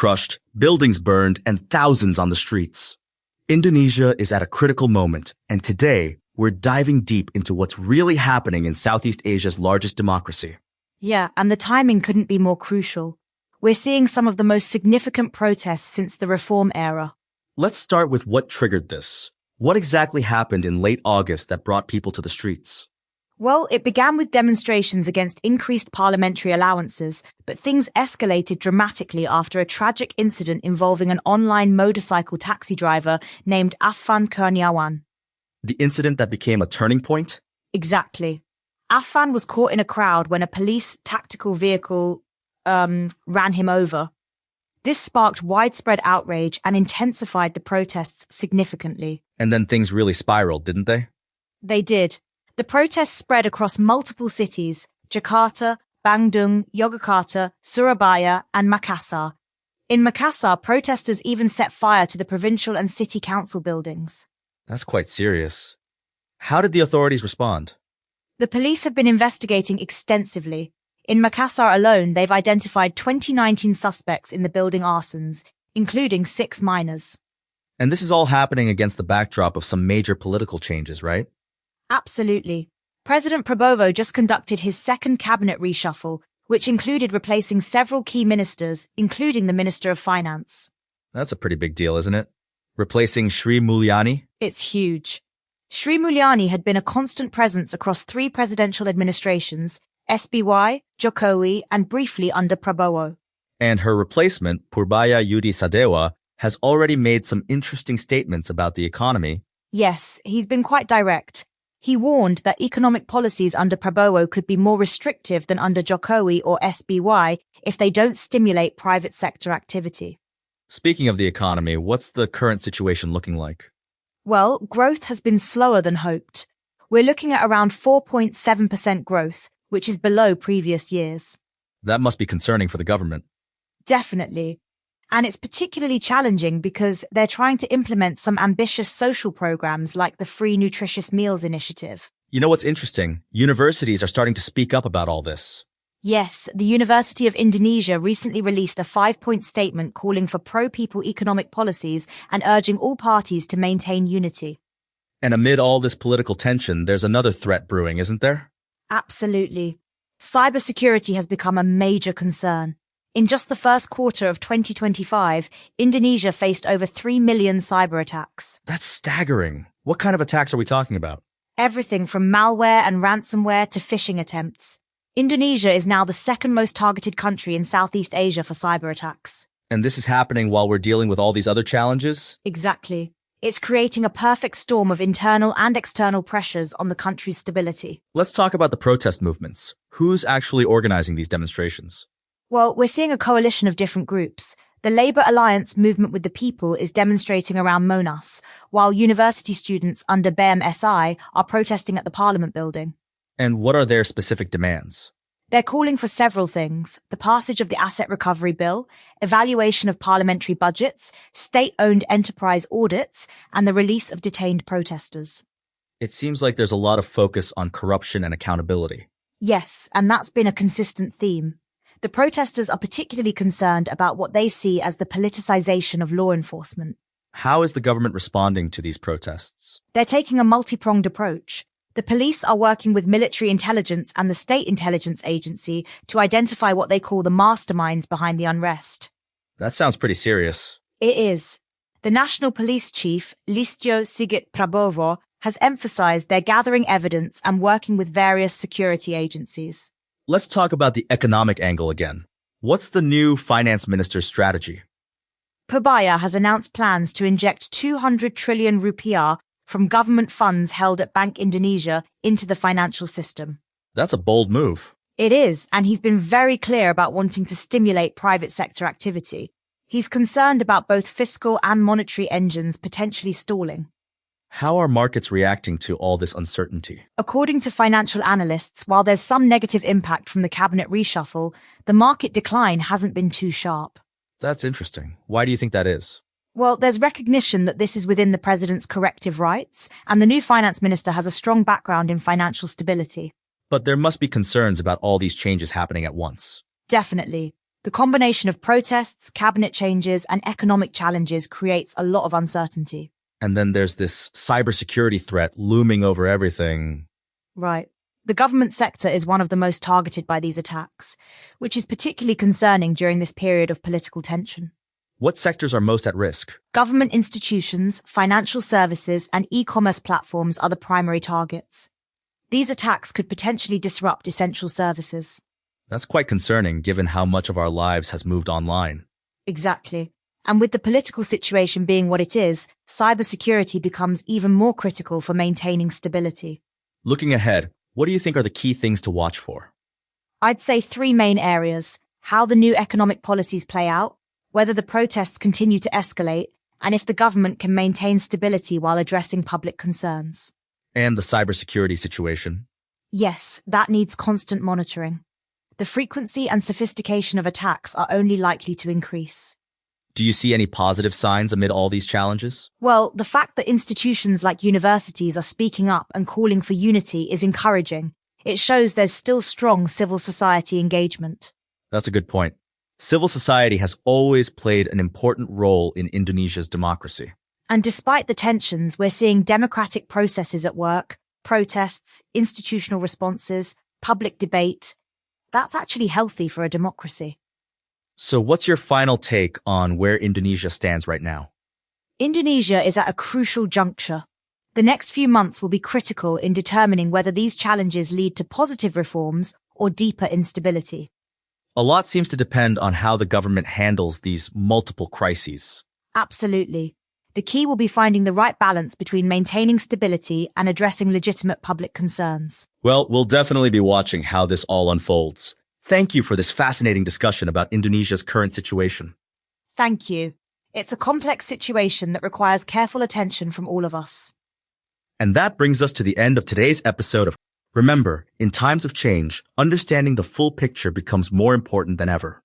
crushed, buildings burned, and thousands on the streets. Indonesia is at a critical moment, and today, we're diving deep into what's really happening in Southeast Asia's largest democracy. Yeah, and the timing couldn't be more crucial. We're seeing some of the most significant protests since the reform era. Let's start with what triggered this. What exactly happened in late August that brought people to the streets? Well, it began with demonstrations against increased parliamentary allowances, but things escalated dramatically after a tragic incident involving an online motorcycle taxi driver named Afan Kurniawan. The incident that became a turning point? Exactly. Afan was caught in a crowd when a police tactical vehicle ran him over. This sparked widespread outrage and intensified the protests significantly. And then things really spiraled, didn't they? They did. The protests spread across multiple cities: Jakarta, Bandung, Yogyakarta, Surabaya, and Makassar. In Makassar, protesters even set fire to the provincial and city council buildings. That's quite serious. How did the authorities respond? The police have been investigating extensively. In Makassar alone, they've identified 2019 suspects in the building arsons, including 6 minors. And this is all happening against the backdrop of some major political changes, right? Absolutely. President Prabowo just conducted his second cabinet reshuffle, which included replacing several key ministers, including the Minister of Finance. That's a pretty big deal, isn't it? Replacing Sri Mulyani? It's huge. Sri Mulyani had been a constant presence across 3 presidential administrations: SBY, Jokowi, and briefly under Prabowo. And her replacement, Purbaya Yudi Sadewa, has already made some interesting statements about the economy. Yes, he's been quite direct. He warned that economic policies under Prabowo could be more restrictive than under Jokowi or SBY if they don't stimulate private sector activity. Speaking of the economy, what's the current situation looking like? Well, growth has been slower than hoped. We're looking at around 4.7% growth, which is below previous years. That must be concerning for the government. Definitely. And it's particularly challenging because they're trying to implement some ambitious social programs like the Free Nutritious Meals initiative. You know what's interesting? Universities are starting to speak up about all this. Yes, the University of Indonesia recently released a 5-point statement calling for pro-people economic policies and urging all parties to maintain unity. And amid all this political tension, there's another threat brewing, isn't there? Absolutely. Cybersecurity has become a major concern. In just the first quarter of 2025, Indonesia faced over 3 million cyber attacks. That's staggering. What kind of attacks are we talking about? Everything from malware and ransomware to phishing attempts. Indonesia is now the second most targeted country in Southeast Asia for cyber attacks. And this is happening while we're dealing with all these other challenges? Exactly. It's creating a perfect storm of internal and external pressures on the country's stability. Let's talk about the protest movements. Who's actually organizing these demonstrations? Well, we're seeing a coalition of different groups. The Labour Alliance Movement with the People is demonstrating around Monas, while university students under BMSI are protesting at the Parliament building. And what are their specific demands? They're calling for several things: the passage of the Asset Recovery Bill, evaluation of parliamentary budgets, state-owned enterprise audits, and the release of detained protesters. It seems like there's a lot of focus on corruption and accountability. Yes, and that's been a consistent theme. The protesters are particularly concerned about what they see as the politicization of law enforcement. How is the government responding to these protests? They're taking a multi-pronged approach. The police are working with military intelligence and the state intelligence agency to identify what they call the masterminds behind the unrest. That sounds pretty serious. It is. The National Police Chief, Listio Sigit Prabowo, has emphasized they're gathering evidence and working with various security agencies. Let's talk about the economic angle again. What's the new finance minister's strategy? Purbaya has announced plans to inject 200 trillion rupiah from government funds held at Bank Indonesia into the financial system. That's a bold move. It is, and he's been very clear about wanting to stimulate private sector activity. He's concerned about both fiscal and monetary engines potentially stalling. How are markets reacting to all this uncertainty? According to financial analysts, while there's some negative impact from the cabinet reshuffle, the market decline hasn't been too sharp. That's interesting. Why do you think that is? Well, there's recognition that this is within the president's corrective rights, and the new finance minister has a strong background in financial stability. But there must be concerns about all these changes happening at once. Definitely. The combination of protests, cabinet changes, and economic challenges creates a lot of uncertainty. And then there's this cybersecurity threat looming over everything. Right. The government sector is one of the most targeted by these attacks, which is particularly concerning during this period of political tension. What sectors are most at risk? Government institutions, financial services, and e-commerce platforms are the primary targets. These attacks could potentially disrupt essential services. That's quite concerning given how much of our lives has moved online. Exactly. And with the political situation being what it is, cybersecurity becomes even more critical for maintaining stability. Looking ahead, what do you think are the key things to watch for? I'd say three main areas: how the new economic policies play out, whether the protests continue to escalate, and if the government can maintain stability while addressing public concerns. And the cybersecurity situation. Yes, that needs constant monitoring. The frequency and sophistication of attacks are only likely to increase. Do you see any positive signs amid all these challenges? Well, the fact that institutions like universities are speaking up and calling for unity is encouraging. It shows there's still strong civil society engagement. That's a good point. Civil society has always played an important role in Indonesia's democracy. And despite the tensions, we're seeing democratic processes at work, protests, institutional responses, public debate. That's actually healthy for a democracy. So what's your final take on where Indonesia stands right now? Indonesia is at a crucial juncture. The next few months will be critical in determining whether these challenges lead to positive reforms or deeper instability. A lot seems to depend on how the government handles these multiple crises. Absolutely. The key will be finding the right balance between maintaining stability and addressing legitimate public concerns. Well, we'll definitely be watching how this all unfolds. Thank you for this fascinating discussion about Indonesia's current situation. Thank you. It's a complex situation that requires careful attention from all of us. And that brings us to the end of today's episode of Remember, in times of change, understanding the full picture becomes more important than ever.